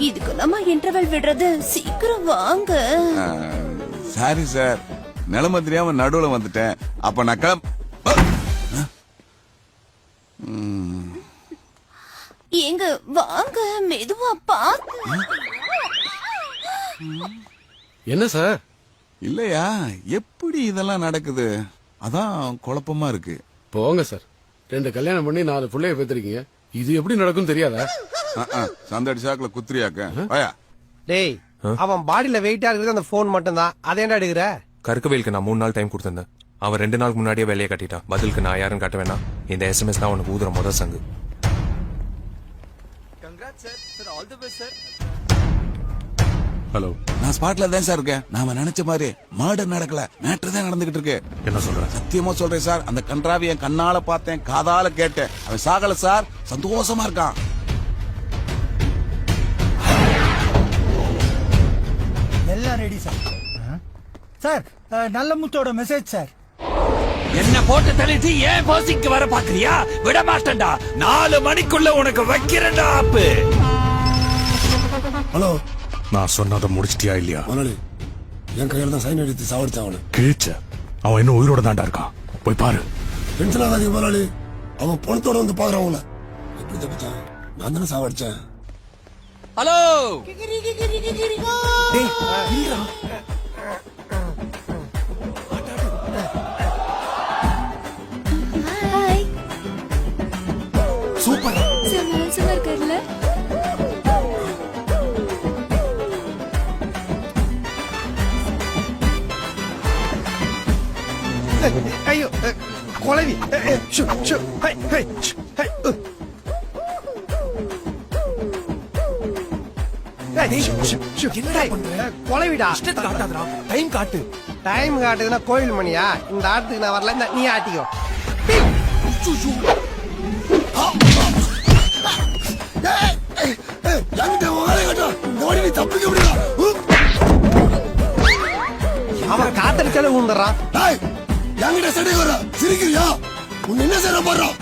இதுக்கு நம்ம இன்டர்வல் விடுறது, சீக்கிரம் வாங்க. சாரி சார், நிலைமை தெரியாம நடுவுல வந்துட்டேன். அப்ப நான் எங்க வாங்க, மெதுவா பாத்து. என்ன சார்? இல்லையா, எப்படி இதெல்லாம் நடக்குது? அதான் குழப்பமா இருக்கு. போங்க சார், 2 கல்யாணம் பண்ணி 4 பிள்ளைய பெற்றிருக்கீங்க. இது எப்படி நடக்கும் தெரியாதா? சந்தடி சாக்குல குத்துறியாக்க வாயா. டேய், அவன் பாடியில வெயிட்டா இருக்கிறது அந்த போன் மட்டும் தான். அதை ஏன்டா எடுக்கிற? கருக்கவேலுக்கு நான் 3 நாள் டைம் கொடுத்திருந்தேன். அவன் 2 நாளுக்கு முன்னாடியே வேலையை கட்டிட்டான். பதிலுக்கு நான் யாரும் காட்ட வேணாம். இந்த SMS தான் உனக்கு ஊதுற முதல் சங்கு. ஹலோ, நான் ஸ்பாட்ல தான் சார் இருக்கேன். நாம நினைச்ச மாதிரி மர்டர் நடக்கல, மேட்டர் தான் நடந்துகிட்டு இருக்கு. என்ன சொல்ற? சத்தியமா சொல்றேன் சார், அந்த கன்றாவி என் கண்ணால பார்த்தேன், காதால கேட்டேன். அவன் சாகல சார், சந்தோஷமா இருக்கான். எல்லாம் ரெடி சார். சார், நல்ல முத்தோட மெசேஜ் சார். என்ன போட்டு தள்ளிட்டு ஏன் போசிக்கு வர பாக்குறியா? விட மாட்டேன்டா. 4 மணிக்குள்ள உனக்கு வைக்கிறேன்டா ஆப்பு. ஹலோ, நான் சொன்னதை முடிச்சிட்டியா இல்லையா? முதலாளி, என் கையில தான் சைன் அடித்து சாவடிச்சான் அவனு. கிழிச்ச அவன் இன்னும் உயிரோட தாண்டா இருக்கான். போய் பாரு. டென்ஷன் ஆகாதீங்க முதலாளி, அவன் பணத்தோட வந்து பாக்குறான் அவங்கள. எப்படி தப்பிச்சான்? நான் தானே சாவடிச்சேன். Hello, hi. சூப்பர். சும்மா இருக்காருல்ல? ஐயோ, கொலவி. கொலவிடா. டைம் காட்டு. டைம் காட்டுதுன்னா கோயில் மணியா? இந்த ஆட்டுக்கு நான் வரல, நீ ஆட்டிக்கோ. அவன் காத்தடிச்சாலே ஊந்துறான். என்கிட்ட சண்டை வர சிரிக்கிறியா? உன் என்ன செய்ய போறான்?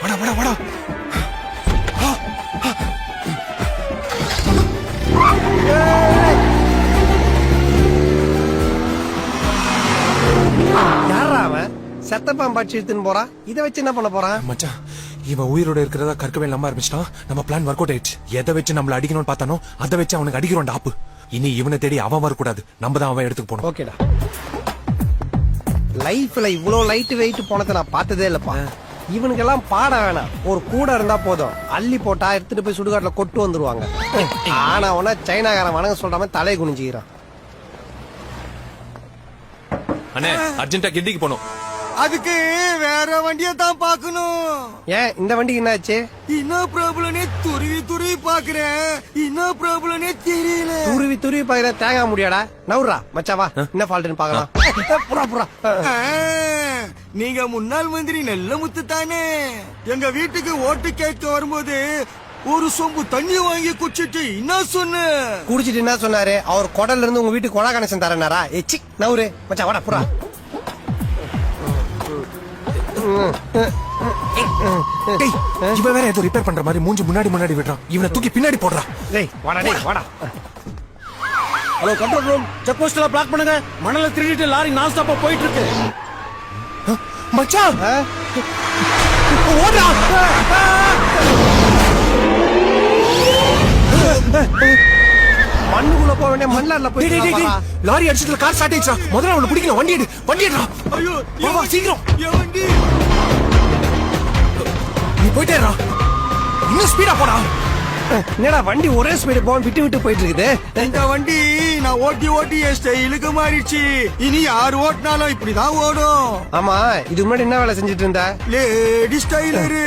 வாடா வாடா வாடா. யாரா அவன்? செத்தப்பான் பாட்சி எடுத்துன்னு போறான். இதை வச்சு என்ன பண்ண போறான்? மச்சான், இவன் உயிரோட இருக்கிறதா கற்கவே நம்ப ஆரம்பிச்சிட்டான். நம்ம பிளான் ஒர்க் அவுட் ஆயிடுச்சு. எதை வச்சு நம்மள அடிக்கணும்னு பார்த்தானோ அதை வச்சு அவனுக்கு அடிக்கிறோம் ஆப்பு. இனி இவனை தேடி அவன் வரக்கூடாது, நம்ம தான் அவன் எடுத்துக்கு போனோம். ஓகேடா. லைஃப்ல இவ்வளவு லைட் வெயிட் போனதை நான் பார்த்ததே இல்லப்பா. இவனுக்கெல்லாம் பாட வேணாம், ஒரு கூட இருந்தா போதும். அள்ளி போட்டா எடுத்துட்டு போய் சுடுகாட்டுல கொட்டு வந்துருவாங்க. ஆனா உன சைனாக்காரன் வணங்க சொல்றாம தலையை குனிஞ்சுக்கிறான். அண்ணே, அர்ஜென்ட்டா கிண்டிக்கு போனோம். அதுக்கு வேற வண்டியை தான் பாக்கணும். ஏன் இந்த வண்டிக்கு என்னாச்சு? என்ன ப்ராப்ளம்னே துருவி துருவி பாக்குறேன். என்ன ப்ராப்ளம்னே தெரியல. துருவி துருவி பாக்குற தேங்க முடியாடா. நவுறா மச்சாவா, என்ன ஃபால்ட்னு பாக்கலாம். புறா புறா. நீங்க முன்னாள் மந்திரி நல்ல முத்து தானே? எங்க வீட்டுக்கு ஓட்டு கேட்க வரும்போது ஒரு சொம்பு தண்ணி வாங்கி குடிச்சிட்டு என்ன சொன்ன? குடிச்சிட்டு என்ன சொன்னாரு? அவர் குடல்ல இருந்து உங்க வீட்டுக்கு கொடா கனெக்ஷன் தரனாரா? எச்சி நவுரு மச்சா, வாடா புறா. இவன் வேற ஏதோ ரிப்பேர் பண்ற மாதிரி மூஞ்சி முன்னாடி விடுறான். இவனை தூக்கி பின்னாடி போடுறான். டேய் வாடா, டேய் வாடா. ஹலோ, கண்ட்ரோல் ரூம், செக் போஸ்ட்ல பிளாக் பண்ணுங்க. மணல திருடிட்டு லாரி நான் ஸ்டாப்பா போயிட்டு இருக்கு. மச்சான் ஓடுறா. மண்ணுக்குள்ள போக வேண்டிய மண்ணார்ல போய் லாரி அடிச்சதுல கார் ஸ்டார்ட் ஆயிடுச்சா? முதல்ல அவனை பிடிக்கணும். வண்டி எடுறா. ஐயோ, வா சீக்கிரம். என் வண்டி. நீ போயிட்டேறா, இன்னும் ஸ்பீடா போடா. என்னடா வண்டி ஒரே ஸ்பீடு போக விட்டு விட்டு போயிட்டு இருக்குது. இந்த வண்டி நான் ஓட்டி ஓட்டி என் ஸ்டைலுக்கு மாறிடுச்சு. இனி யாரு ஓட்டினாலும் இப்படிதான் ஓடும். ஆமா, இதுக்கு முன்னாடி என்ன வேலை செஞ்சுட்டு இருந்த? லேடி ஸ்டைலரு.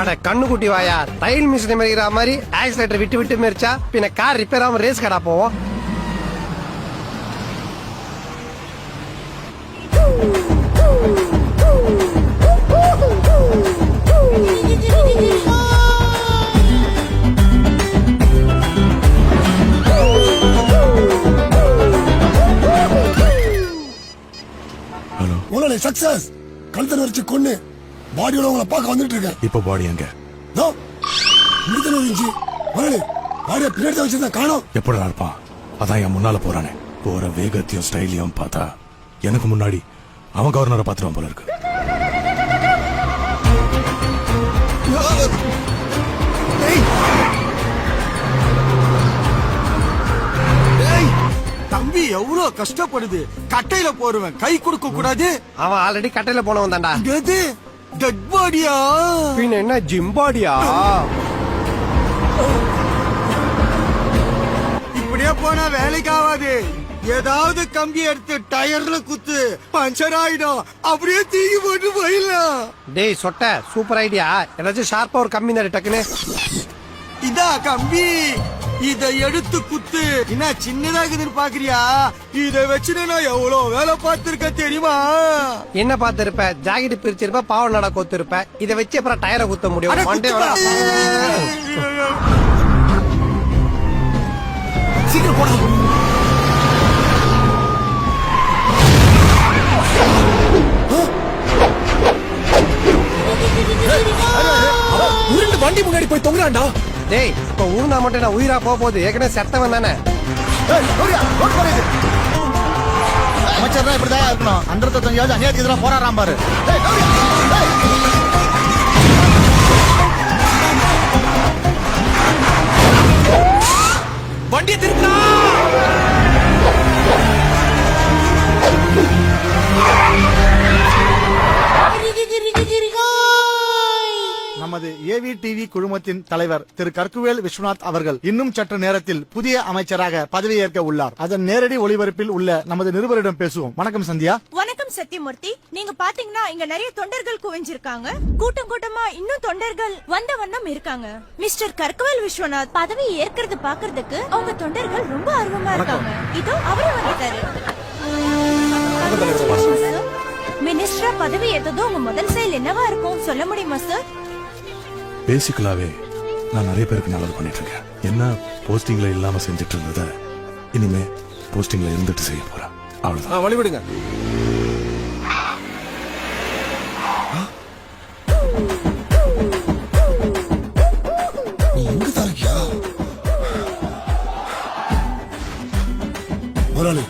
அட கண்ணு குட்டி வாயா, தையல் மிஷின் மேய்க்கிற மாதிரி ஆக்சிலேட்டர் விட்டு விட்டு மேரிச்சா பின்ன கார் ரிப்பேர் ஆகாம ரேஸ் கடா போவோம். முதலாளி சக்சஸ். கழுத்தனை வச்சு கொன்னு பாடியோட உங்களை பார்க்க வந்துட்டு இருக்கேன். இப்ப பாடி எங்க? தோ, இங்கதானே இருந்துச்சு. முதலாளி, பாடியை பின்னாடி தான் வச்சிருந்தா காணோம். எப்படிடா இருப்பான்? அதான் என் முன்னால போறானே. போற வேகத்தையும் ஸ்டைலையும் பார்த்தா எனக்கு முன்னாடி அவன் கவர்னரை பாத்துருவான் போல இருக்கு. தம்பி எவ்வளவு கஷ்டப்படுது. கட்டையில போறவன் கை கொடுக்க கூடாது. அவன் ஆல்ரெடி கட்டையில போனவன் தான்டா. எது டெட் பாடியா? பின்ன என்ன ஜிம்பாடியா? இப்படியே போனா வேலைக்கு ஆகாது. ஏதாவது கம்பி எடுத்து டயர்ல குத்து, பஞ்சர் ஆயிடும். அப்படியே தூக்கி போட்டு போயிடலாம். டேய் சொட்ட, சூப்பர் ஐடியா. ஏதாச்சும் ஷார்ப்பா ஒரு கம்மி தானே டக்குன்னு. இதா கம்பி, இத எடுத்து குத்து. என்ன சின்னதாகுதுன்னு பாக்குறியா? இத வச்சுட்டு நான் எவ்வளவு வேலை பார்த்திருக்க தெரியுமா? என்ன பார்த்திருப்ப? ஜாக்கெட் பிரிச்சிருப்ப, பாவ நட கொத்திருப்ப. இதை வச்சு அப்புறம் டயரை குத்த அட, முடியும். மண்டே குத்துப்பா. சீக்கிரம் போடா. உருண்டு வண்டி முன்னாடி போய் தொங்குறான்டா. டேய், இப்ப ஊர்னா மட்டும் நான் உயிரா போக போகுது. ஏற்கனவே செத்தவன் தானே. அமைச்சர் தான் இப்படிதான் இருக்கணும். 195 அநியாயத்துக்கு எதிராக போராடுறான் பாரு. வண்டியை திருப்பினா. நமது ஏவி டிவி குழுமத்தின் தலைவர் திரு கற்குவேல் விஸ்வநாத் அவர்கள் இன்னும் சற்று நேரத்தில் புதிய அமைச்சராக பதவியேற்க உள்ளார். அதன் நேரடி ஒளிபரப்பில் உள்ள நமது நிருபரிடம் பேசுவோம். வணக்கம் சந்தியா. வணக்கம் சத்யமூர்த்தி. நீங்க பாத்தீங்கன்னா இங்க நிறைய தொண்டர்கள் குவிஞ்சிருக்காங்க. கூட்டம் கூட்டமா இன்னும் தொண்டர்கள் வந்த வண்ணம் இருக்காங்க. மிஸ்டர் கற்குவேல் விஸ்வநாத் பதவி ஏற்கிறது பாக்குறதுக்கு அவங்க தொண்டர்கள் ரொம்ப ஆர்வமா இருக்காங்க. இதோ அவரே வந்துட்டாரு. மினிஸ்டரா பதவி ஏற்றதும் உங்க முதல் செயல் என்னவா இருக்கும் சொல்ல முடியுமா சார்? பேசிக்கலாவே நான் நிறைய பேருக்கு நல்லது பண்ணிட்டு இருக்கேன். என்ன போஸ்டிங்ல இல்லாம செஞ்சுட்டு இருந்தத இனிமே போஸ்டிங்ல இருந்துட்டு செய்ய போறேன். அவ்வளவுதான். வழிவிடுங்க. நீ இங்க தான் இருக்கியா? முதலாளி,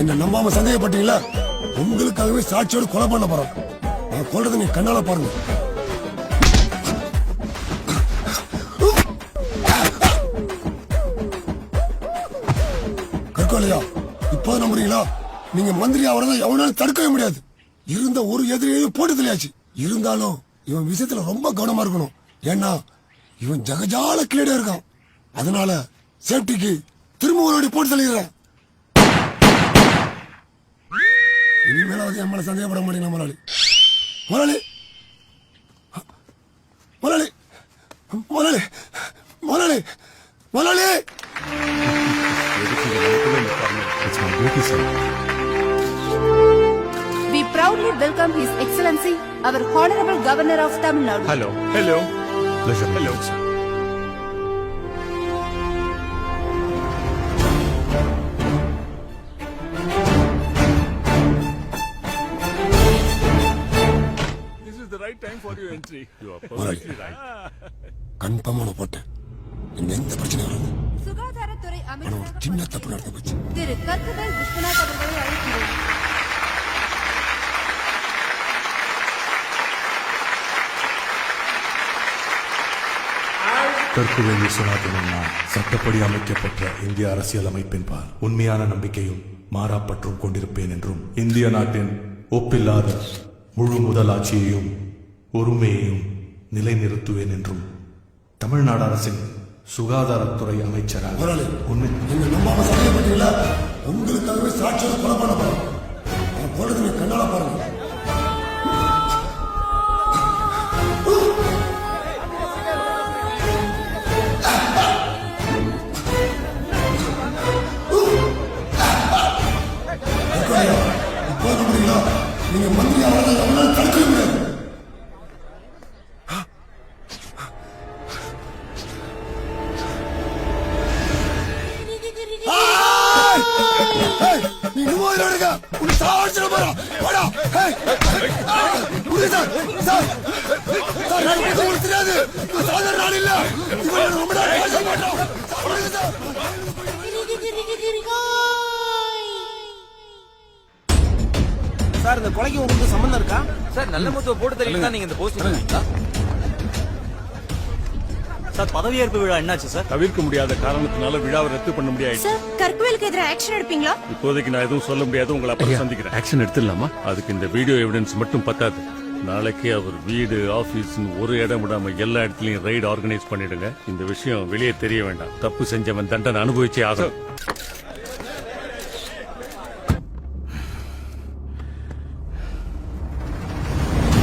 என்ன நம்பாம சந்தேகப்பட்டீங்களா? உங்களுக்காகவே சாட்சியோடு கொலை பண்ண போறோம். நான் கொல்றதை நீ கண்ணால பாருங்க. கற்கோலையா, இப்போ நம்புறீங்களா? நீங்க மந்திரி அவரை எவனாலும் தடுக்கவே முடியாது. இருந்த ஒரு எதிரியையும் போட்டு தெரியாச்சு. இருந்தாலும் இவன் விஷயத்துல ரொம்ப கவனமா இருக்கணும். ஏன்னா இவன் ஜகஜால கிளீடா இருக்கான். அதனால சேஃப்டிக்கு திரும்ப ஒரு போட்டு தள்ளிடுறேன். இனிமேலாவது என் மேல சந்தேகப்பட மாட்டீங்க முதலாளி. முதலாளி, முதலாளி, முதலாளி, முதலாளி, முதலாளி. We proudly welcome His Excellency, our Honorable Governor of Tamil Nadu. Hello. Hello. Pleasure. Hello. கன்ஃபார்மான போட்டேன். எந்த பிரச்சனையும் வராது. சுகாதாரத்துறை ஆனா ஒரு அமைச்சர் சின்ன தப்பு நடந்து போச்சு. திரு கற்குவேல் விஸ்வநாத் அவர்களை அழைக்கிறேன். கற்குவேல் விஸ்வநாதன் நான் சட்டப்படி அமைக்கப்பட்ட இந்திய அரசியல் அமைப்பின் பால் உண்மையான நம்பிக்கையும் மாறாப்பற்றும் கொண்டிருப்பேன் என்றும் இந்திய நாட்டின் ஒப்பில்லாத முழு முதலாட்சியையும் ஒருமையையும் நிலைநிறுத்துவேன் என்றும் தமிழ்நாடு அரசின் சுகாதாரத்துறை அமைச்சராக முதலாளி, உண்மை நீங்க நம்பாம சந்தேகப்பட்டீங்களா? உங்களுக்காகவே சாட்சியோடு கொலை பண்ண போறோம். நான் போடுறது நீ கண்ணால பாருங்க. இப்போ நம்புறீங்களா? நீங்க மந்திரி அவரை எவனாலும் தடுக்கவே முடியாது. நீ மூவாயிரம் எடுக்க உன்னை சாவடிச்சிட போறா. விடுங்க சார் சார் சார் நான் பத்தி உங்களுக்கு தெரியாது இவன் சாதாரண ஆள் இல்ல இவன் ரொம்ப நாள் பேச மாட்டோம் விடுங்க சார் சார் இந்த கொலைக்கு உங்களுக்கு சம்பந்தம் இருக்கா? சார் நல்ல முத்துவ போட்டு தள்ளிட்டு தான் நீங்க இந்த போஸ்ட் பண்ணீங்களா? சார் பதவியேற்பு விழா என்னாச்சு சார்? தவிர்க்க முடியாத காரணத்தினால விழாவை ரத்து பண்ண முடியாது. சார் கற்குவேலுக்கு எதிராக ஆக்ஷன் எடுப்பீங்களா? இப்போதைக்கு நான் எதுவும் சொல்ல முடியாது. உங்களை அப்புறம் சந்திக்கிறேன். ஆக்ஷன் எடுத்துடலாமா? அதுக்கு இந்த வீடியோ எவிடன்ஸ் மட்டும் பத்தாது. நாளைக்கு அவர் வீடு ஆபீஸ் ஒரு இடம் விடாம எல்லா இடத்துலயும் ரைடு ஆர்கனைஸ் பண்ணிடுங்க. இந்த விஷயம் வெளியே தெரிய வேண்டாம். தப்பு செஞ்சவன் தண்டனை அனுபவிச்சே ஆகும்.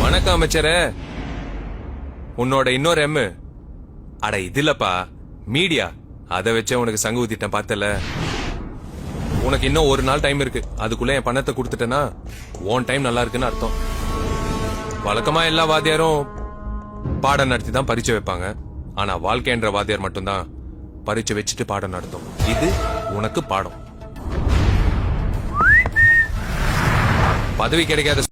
வணக்கம் அமைச்சரே. உன்னோட இன்னொரு எம் அட இதுலப்பா மீடியா அத வச்சே உனக்கு சங்கு ஊத்திட்டேன் பார்த்தல. உனக்கு இன்னும் ஒரு நாள் டைம் இருக்கு. அதுக்குள்ள என் பணத்தை கொடுத்துட்டேன்னா உன் டைம் நல்லா இருக்குன்னு அர்த்தம். வழக்கமா எல்லா வாத்தியாரும் பாடம் நடத்தி தான் பரீட்சை வைப்பாங்க. ஆனா வாழ்க்கைன்ற வாத்தியார் மட்டும்தான் பரீட்சை வச்சுட்டு பாடம் நடத்தும். இது உனக்கு பாடம். பதவி கிடைக்காத